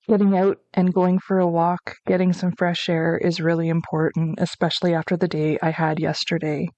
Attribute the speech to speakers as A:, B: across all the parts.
A: Getting out and going for a walk, getting some fresh air is really important, especially after the day I had yesterday.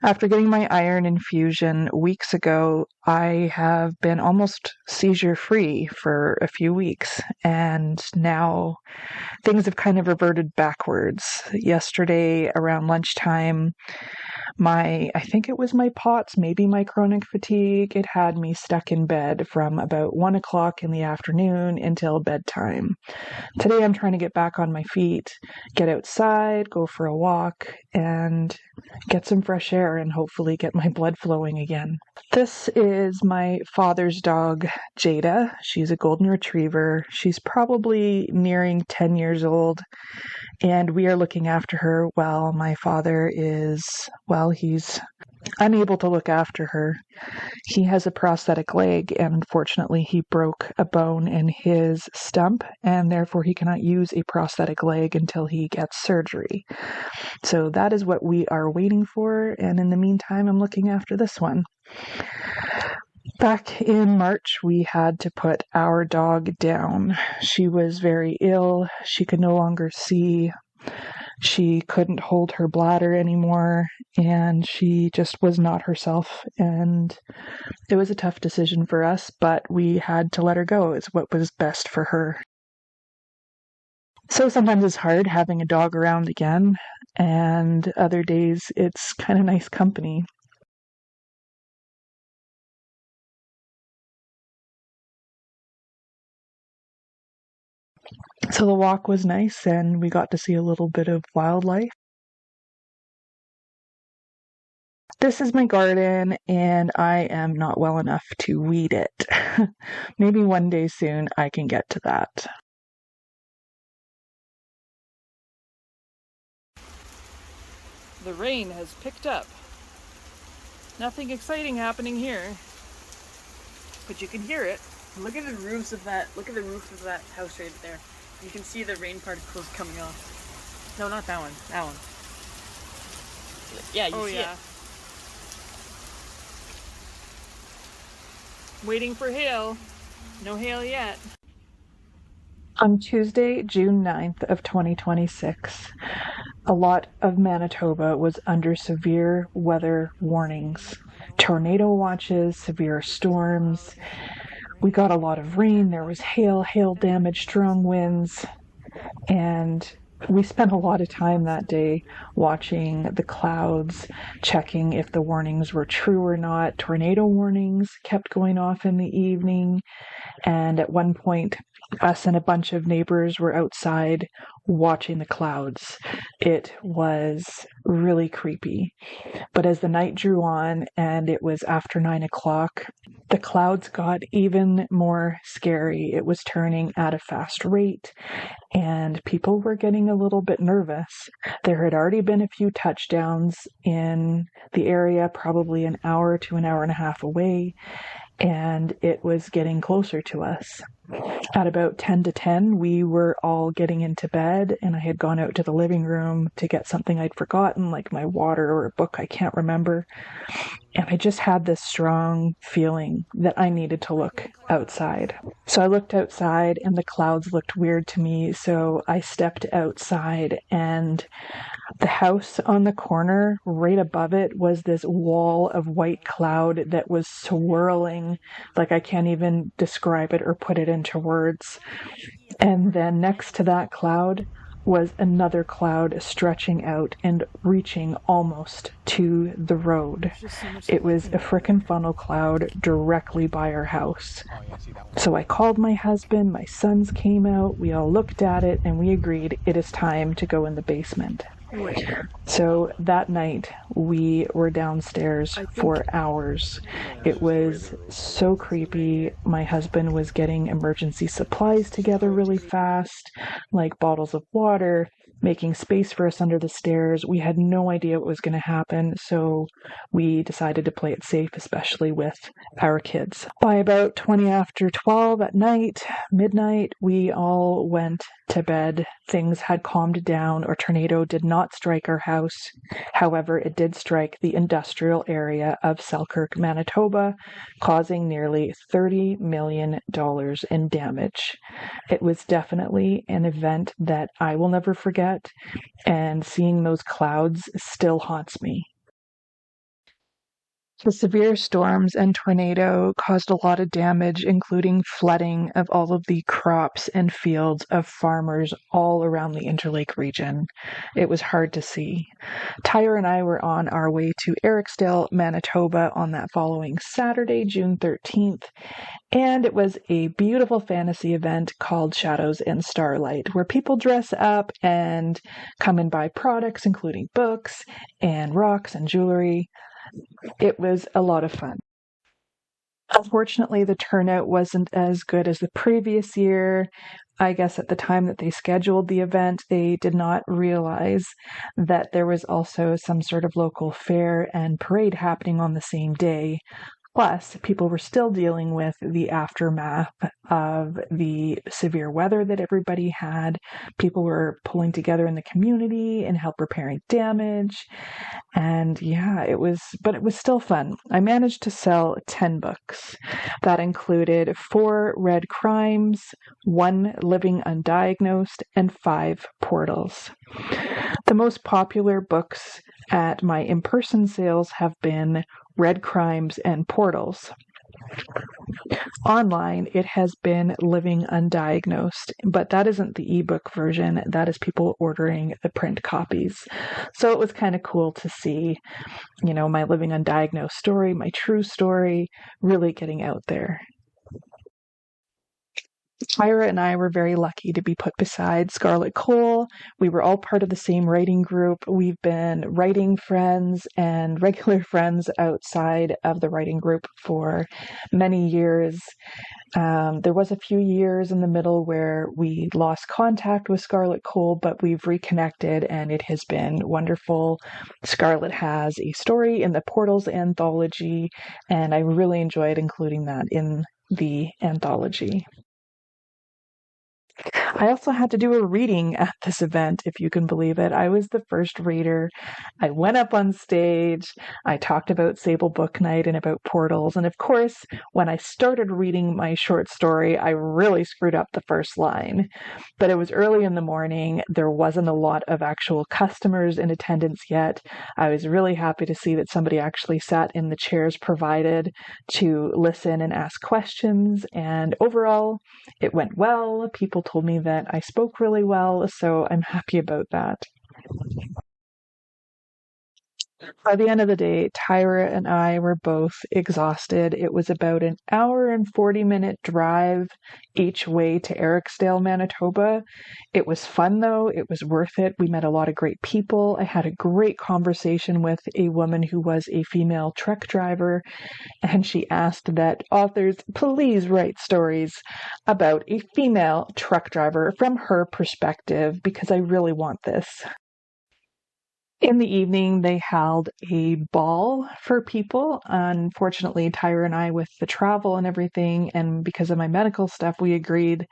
A: After getting my iron infusion weeks ago, I have been almost seizure-free for a few weeks, and now things have kind of reverted backwards. Yesterday, around lunchtime, I think it was my POTS, maybe my chronic fatigue, it had me stuck in bed from about 1 o'clock in the afternoon until bedtime. Today I'm trying to get back on my feet, get outside, go for a walk, and get some fresh air and hopefully get my blood flowing again. This is my father's dog, Jada. She's a golden retriever. She's probably nearing 10 years old, and we are looking after her while my father he's unable to look after her. He has a prosthetic leg, and unfortunately he broke a bone in his stump, and therefore he cannot use a prosthetic leg until he gets surgery. So that is what we are waiting for, and in the meantime I'm looking after this one. Back in March, we had to put our dog down. She was very ill. She could no longer see. She couldn't hold her bladder anymore, and she just was not herself. And it was a tough decision for us, but we had to let her go. It's what was best for her. So sometimes it's hard having a dog around again, and other days it's kind of nice company. So the walk was nice, and we got to see a little bit of wildlife. This is my garden, and I am not well enough to weed it. Maybe one day soon I can get to that.
B: The rain has picked up. Nothing exciting happening here, but you can hear it. Look at the roofs of that. Look at the roof of that house right there. You can see the rain particles coming off. No, not that one. That one. Yeah, you see it. Waiting for hail. No hail yet.
A: On Tuesday, June 9th of 2026, a lot of Manitoba was under severe weather warnings. Tornado watches, severe storms. We got a lot of rain. There was hail damage, strong winds, and we spent a lot of time that day watching the clouds, checking if the warnings were true or not. Tornado warnings kept going off in the evening, and at one point, us and a bunch of neighbors were outside watching the clouds. It was really creepy. But as the night drew on and it was after 9 o'clock, the clouds got even more scary. It was turning at a fast rate, and people were getting a little bit nervous. There had already been a few touchdowns in the area, probably an hour to an hour and a half away, and it was getting closer to us. At about 10 to 10, we were all getting into bed, and I had gone out to the living room to get something I'd forgotten, like my water or a book I can't remember. And I just had this strong feeling that I needed to look outside. So I looked outside, and the clouds looked weird to me, so I stepped outside, and the house on the corner, right above it, was this wall of white cloud that was swirling, like I can't even describe it or put it into words. And then next to that cloud was another cloud stretching out and reaching almost to the road. It was a frickin' funnel cloud directly by our house. So I called my husband, my sons came out, we all looked at it, and we agreed it is time to go in the basement. So that night we were downstairs for hours. It was so creepy. My husband was getting emergency supplies together really fast, like bottles of water, making space for us under the stairs. We had no idea what was going to happen, so we decided to play it safe, especially with our kids. By about 20 after 12 at night, midnight, we all went to bed. Things had calmed down. Our tornado did not strike our house. However, it did strike the industrial area of Selkirk, Manitoba, causing nearly $30 million in damage. It was definitely an event that I will never forget, and seeing those clouds still haunts me. The severe storms and tornado caused a lot of damage, including flooding of all of the crops and fields of farmers all around the Interlake region. It was hard to see. Tyra and I were on our way to Eriksdale, Manitoba on that following Saturday, June 13th, and it was a beautiful fantasy event called Shadows and Starlight, where people dress up and come and buy products, including books and rocks and jewelry. It was a lot of fun. Unfortunately, the turnout wasn't as good as the previous year. I guess at the time that they scheduled the event, they did not realize that there was also some sort of local fair and parade happening on the same day. Plus, people were still dealing with the aftermath of the severe weather that everybody had. People were pulling together in the community and help repairing damage. And yeah, it was still fun. I managed to sell 10 books. That included 4 Red Crimes, 1 Living Undiagnosed, and 5 Portals. The most popular books at my in-person sales have been Red Crimes and Portals. Online, it has been Living Undiagnosed, but that isn't the ebook version. That is people ordering the print copies. So it was kind of cool to see, my Living Undiagnosed story, my true story, really getting out there. Tyra and I were very lucky to be put beside Scarlett Cole. We were all part of the same writing group. We've been writing friends and regular friends outside of the writing group for many years. There was a few years in the middle where we lost contact with Scarlett Cole, but we've reconnected and it has been wonderful. Scarlett has a story in the Portals anthology, and I really enjoyed including that in the anthology. I also had to do a reading at this event, if you can believe it. I was the first reader. I went up on stage. I talked about Sable Book Night and about portals. And of course, when I started reading my short story, I really screwed up the first line. But it was early in the morning. There wasn't a lot of actual customers in attendance yet. I was really happy to see that somebody actually sat in the chairs provided to listen and ask questions. And overall, it went well. People told me that I spoke really well, so I'm happy about that. By the end of the day, Tyra and I were both exhausted. It was about an hour and 40-minute drive each way to Eriksdale, Manitoba. It was fun, though. It was worth it. We met a lot of great people. I had a great conversation with a woman who was a female truck driver, and she asked that authors please write stories about a female truck driver from her perspective, because I really want this. In the evening, they held a ball for people. Unfortunately, Tyra and I, with the travel and everything, and because of my medical stuff, we agreed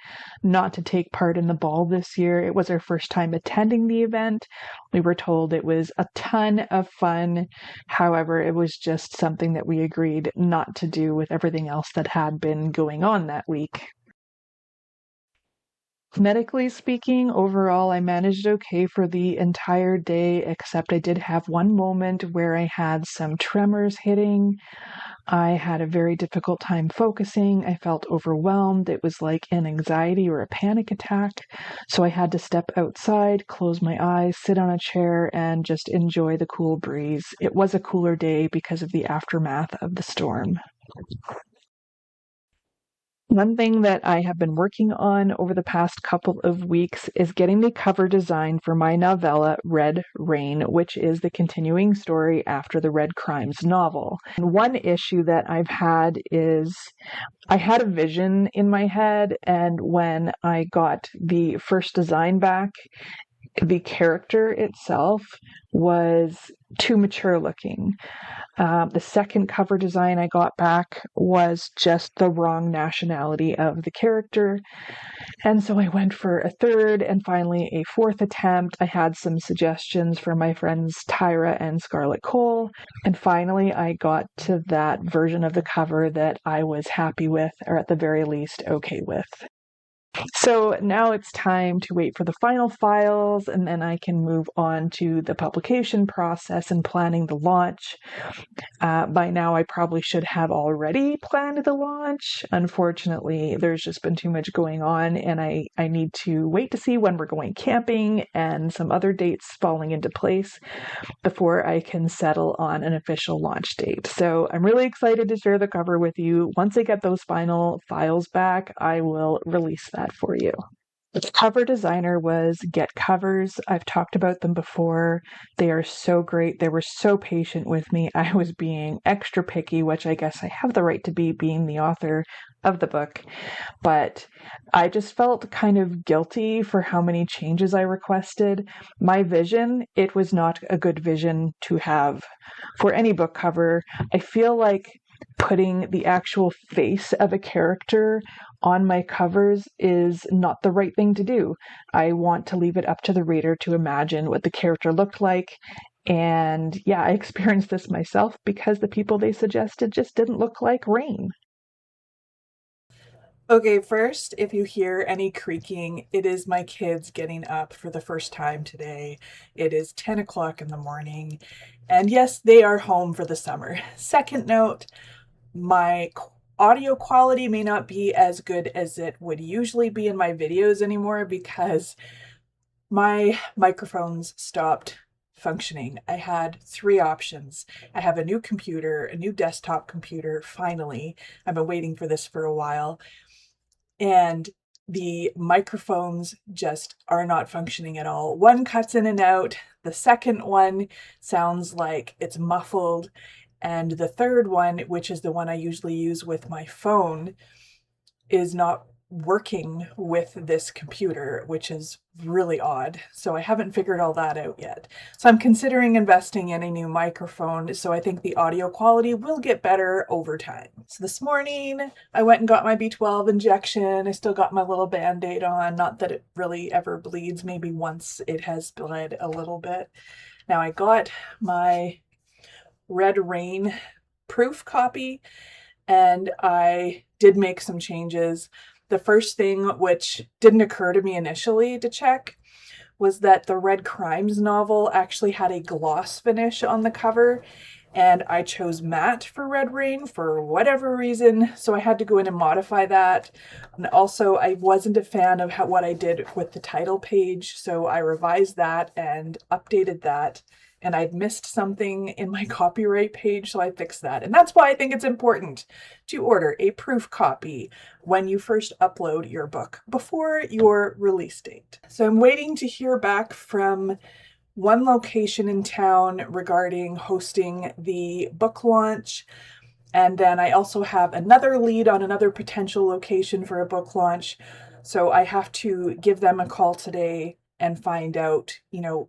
A: not to take part in the ball this year. It was our first time attending the event. We were told it was a ton of fun. However, it was just something that we agreed not to do with everything else that had been going on that week. Medically speaking, overall, I managed okay for the entire day, except I did have one moment where I had some tremors hitting. I had a very difficult time focusing. I felt overwhelmed. It was like an anxiety or a panic attack. So I had to step outside, close my eyes, sit on a chair, and just enjoy the cool breeze. It was a cooler day because of the aftermath of the storm. One thing that I have been working on over the past couple of weeks is getting the cover design for my novella, Red Rain, which is the continuing story after the Red Crimes novel. And one issue that I've had is I had a vision in my head, and when I got the first design back, the character itself was too mature looking. The second cover design I got back was just the wrong nationality of the character. And so I went for a third and finally a fourth attempt. I had some suggestions from my friends Tyra and Scarlett Cole. And finally, I got to that version of the cover that I was happy with, or at the very least, okay with. So now it's time to wait for the final files, and then I can move on to the publication process and planning the launch. By now, I probably should have already planned the launch. Unfortunately, there's just been too much going on, and I need to wait to see when we're going camping and some other dates falling into place before I can settle on an official launch date. So I'm really excited to share the cover with you. Once I get those final files back, I will release that for you. The cover designer was GetCovers. I've talked about them before. They are so great. They were so patient with me. I was being extra picky, which I guess I have the right to be, being the author of the book. But I just felt kind of guilty for how many changes I requested. My vision, it was not a good vision to have for any book cover. I feel like putting the actual face of a character on my covers is not the right thing to do. I want to leave it up to the reader to imagine what the character looked like. And yeah, I experienced this myself because the people they suggested just didn't look like Rain.
C: Okay, first, if you hear any creaking, it is my kids getting up for the first time today. It is 10 o'clock in the morning, and yes, they are home for the summer. Second note, my audio quality may not be as good as it would usually be in my videos anymore because my microphones stopped functioning. I had 3 options. I have a new computer, a new desktop computer, finally. I've been waiting for this for a while. And the microphones just are not functioning at all. One cuts in and out. The second one sounds like it's muffled. And the third one, which is the one I usually use with my phone, is not working with this computer, which is really odd. So I haven't figured all that out yet. So I'm considering investing in a new microphone, so I think the audio quality will get better over time. So this morning I went and got my B12 injection. I still got my little Band-Aid on, not that it really ever bleeds, maybe once it has bled a little bit. Now I got my Red Rain proof copy, and I did make some changes. The first thing, which didn't occur to me initially to check, was that the Red Crimes novel actually had a gloss finish on the cover, and I chose matte for Red Rain for whatever reason, so I had to go in and modify that. And also, I wasn't a fan of what I did with the title page, so I revised that and updated that. And I'd missed something in my copyright page, so I fixed that. And that's why I think it's important to order a proof copy when you first upload your book before your release date. So I'm waiting to hear back from one location in town regarding hosting the book launch. And then I also have another lead on another potential location for a book launch. So I have to give them a call today and find out,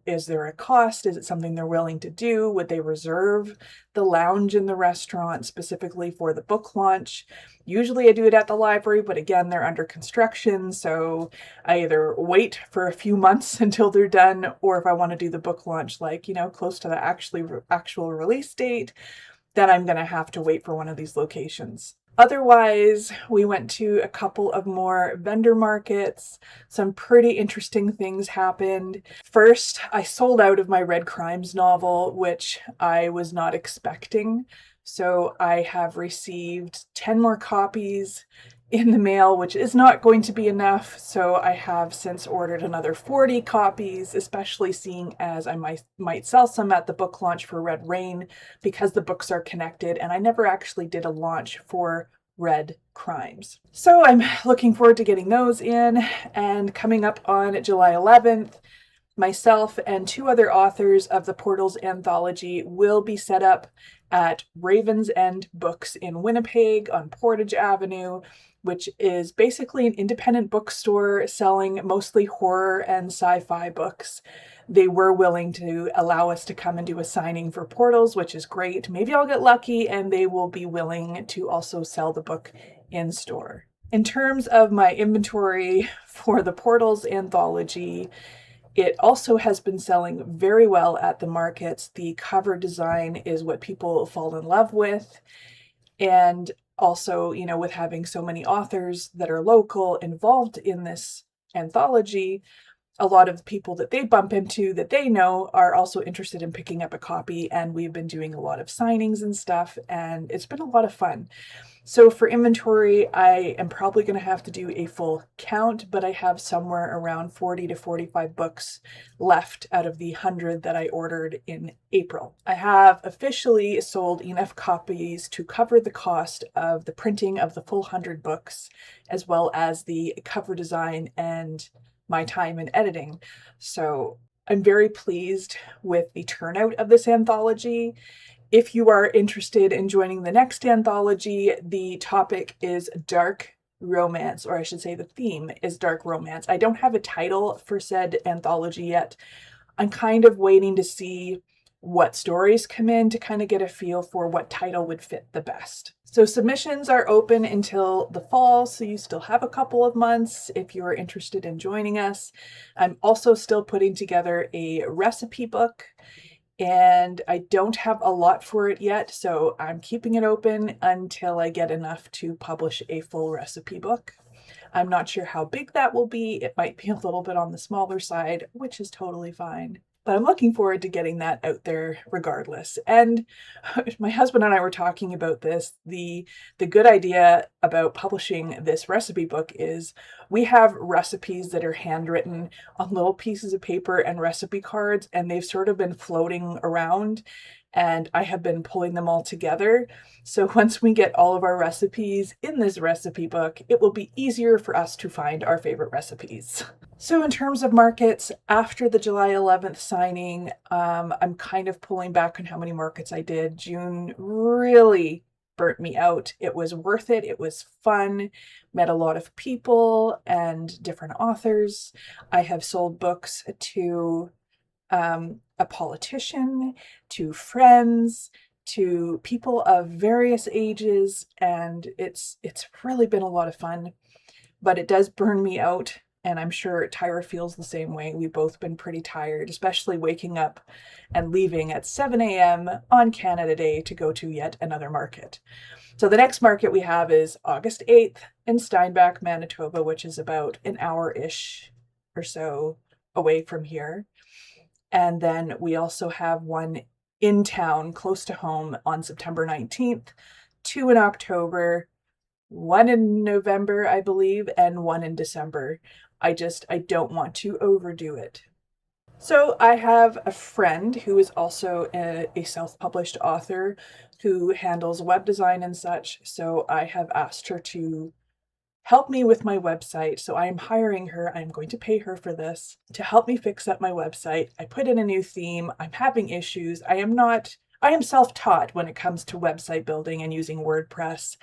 C: is there a cost? Is it something they're willing to do? Would they reserve the lounge in the restaurant specifically for the book launch? Usually I do it at the library, but again, they're under construction. So I either wait for a few months until they're done, or if I want to do the book launch, close to the actual release date, then I'm going to have to wait for one of these locations. Otherwise, we went to a couple of more vendor markets. Some pretty interesting things happened. First, I sold out of my Red Crimes novel, which I was not expecting. So I have received 10 more copies in the mail, which is not going to be enough. So I have since ordered another 40 copies, especially seeing as I might sell some at the book launch for Red Rain because the books are connected, and I never actually did a launch for Red Crimes. So I'm looking forward to getting those in. And coming up on July 11th, myself and 2 other authors of the Portals anthology will be set up at Raven's End Books in Winnipeg on Portage Avenue which is basically an independent bookstore selling mostly horror and sci-fi books. They were willing to allow us to come and do a signing for Portals, which is great. Maybe I'll get lucky and they will be willing to also sell the book in store. In terms of my inventory for the Portals anthology, it also has been selling very well at the markets. The cover design is what people fall in love with. And also, you know, with having so many authors that are local involved in this anthology, a lot of people that they bump into that they know are also interested in picking up a copy. And we've been doing a lot of signings and stuff, and it's been a lot of fun. So for inventory, I am probably going to have to do a full count, but I have somewhere around 40 to 45 books left out of the 100 that I ordered in April. I have officially sold enough copies to cover the cost of the printing of the full 100 books, as well as the cover design and my time in editing. So I'm very pleased with the turnout of this anthology. If you are interested in joining the next anthology, the topic is dark romance, or I should say the theme is dark romance. I don't have a title for said anthology yet. I'm kind of waiting to see what stories come in to kind of get a feel for what title would fit the best. So submissions are open until the fall, so you still have a couple of months if you are interested in joining us. I'm also still putting together a recipe book, and I don't have a lot for it yet, so I'm keeping it open until I get enough to publish a full recipe book. I'm not sure how big that will be. It might be a little bit on the smaller side, which is totally fine. But I'm looking forward to getting that out there regardless. And my husband and I were talking about this. The good idea about publishing this recipe book is we have recipes that are handwritten on little pieces of paper and recipe cards, and they've sort of been floating around, and I have been pulling them all together. So once we get all of our recipes in this recipe book, it will be easier for us to find our favorite recipes. So in terms of markets, after the July 11th signing, I'm kind of pulling back on how many markets I did. June really burnt me out. It was worth it. It was fun. Met a lot of people and different authors. I have sold books to a politician, to friends, to people of various ages, and it's really been a lot of fun. But it does burn me out, and I'm sure Tyra feels the same way. We've both been pretty tired, especially waking up and leaving at 7 a.m. on Canada Day to go to yet another market. So the next market we have is August 8th in Steinbach, Manitoba, which is about an hour-ish or so away from here. And then we also have one in town close to home on September 19th, 2 in October, 1 in November, I believe, and 1 in December. I don't want to overdo it. So I have a friend who is also a self-published author who handles web design and such. So I have asked her to help me with my website. So I am hiring her. I'm going to pay her for this to help me fix up my website. I put in a new theme. I'm having issues. I am self-taught when it comes to website building and using WordPress.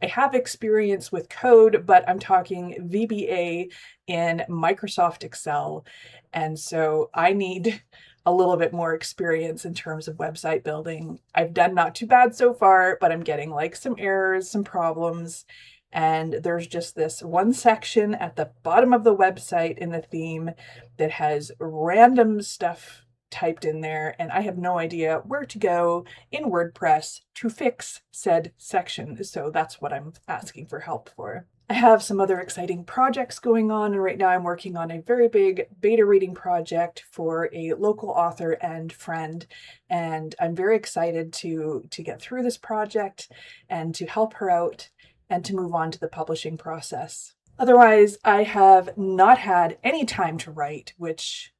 C: I have experience with code, but I'm talking VBA in Microsoft Excel. And so I need a little bit more experience in terms of website building. I've done not too bad so far, but I'm getting like some errors, some problems. And there's just this one section at the bottom of the website in the theme that has random stuff typed in there, and I have no idea where to go in WordPress to fix said section. So that's what I'm asking for help for. I have some other exciting projects going on, and right now I'm working on a very big beta reading project for a local author and friend, and I'm very excited to get through this project and to help her out and to move on to the publishing process. Otherwise, I have not had any time to write, which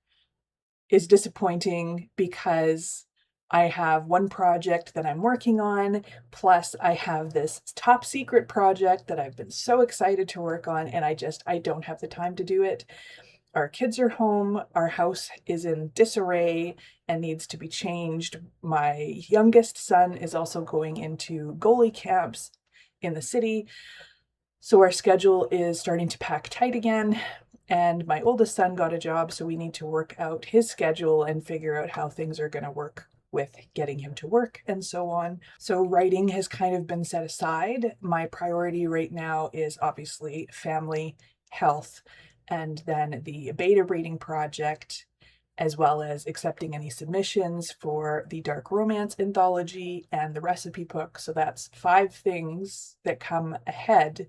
C: is disappointing because I have one project that I'm working on, plus I have this top secret project that I've been so excited to work on, and I don't have the time to do it. Our kids are home, our house is in disarray and needs to be changed. My youngest son is also going into goalie camps in the city. So our schedule is starting to pack tight again, and my oldest son got a job, so we need to work out his schedule and figure out how things are going to work with getting him to work and so on. So writing has kind of been set aside. My priority right now is obviously family, health, and then the beta reading project, as well as accepting any submissions for the dark romance anthology and the recipe book. So that's 5 things that come ahead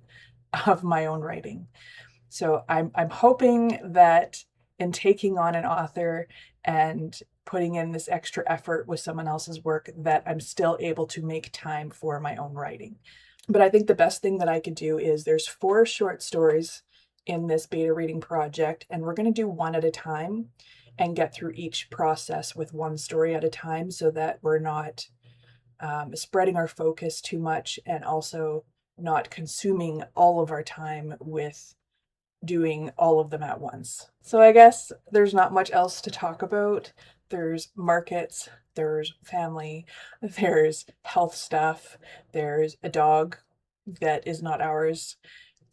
C: of my own writing. So I'm hoping that in taking on an author and putting in this extra effort with someone else's work, that I'm still able to make time for my own writing. But I think the best thing that I could do is there's 4 short stories in this beta reading project, and we're going to do one at a time and get through each process with one story at a time so that we're not spreading our focus too much and also not consuming all of our time with doing all of them at once. So I guess there's not much else to talk about. There's markets, there's family, there's health stuff, there's a dog that is not ours.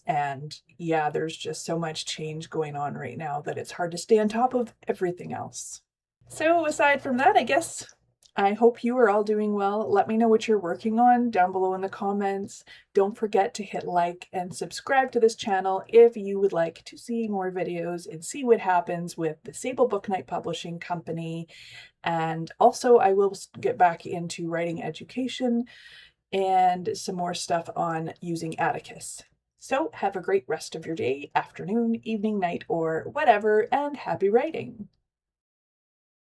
C: And yeah, there's just so much change going on right now that it's hard to stay on top of everything else. So aside from that, I guess I hope you are all doing well. Let me know what you're working on down below in the comments. Don't forget to hit like and subscribe to this channel if you would like to see more videos and see what happens with the Sable Book Night Publishing Company. And also I will get back into writing education and some more stuff on using Atticus. So have a great rest of your day, afternoon, evening, night, or whatever, and happy writing!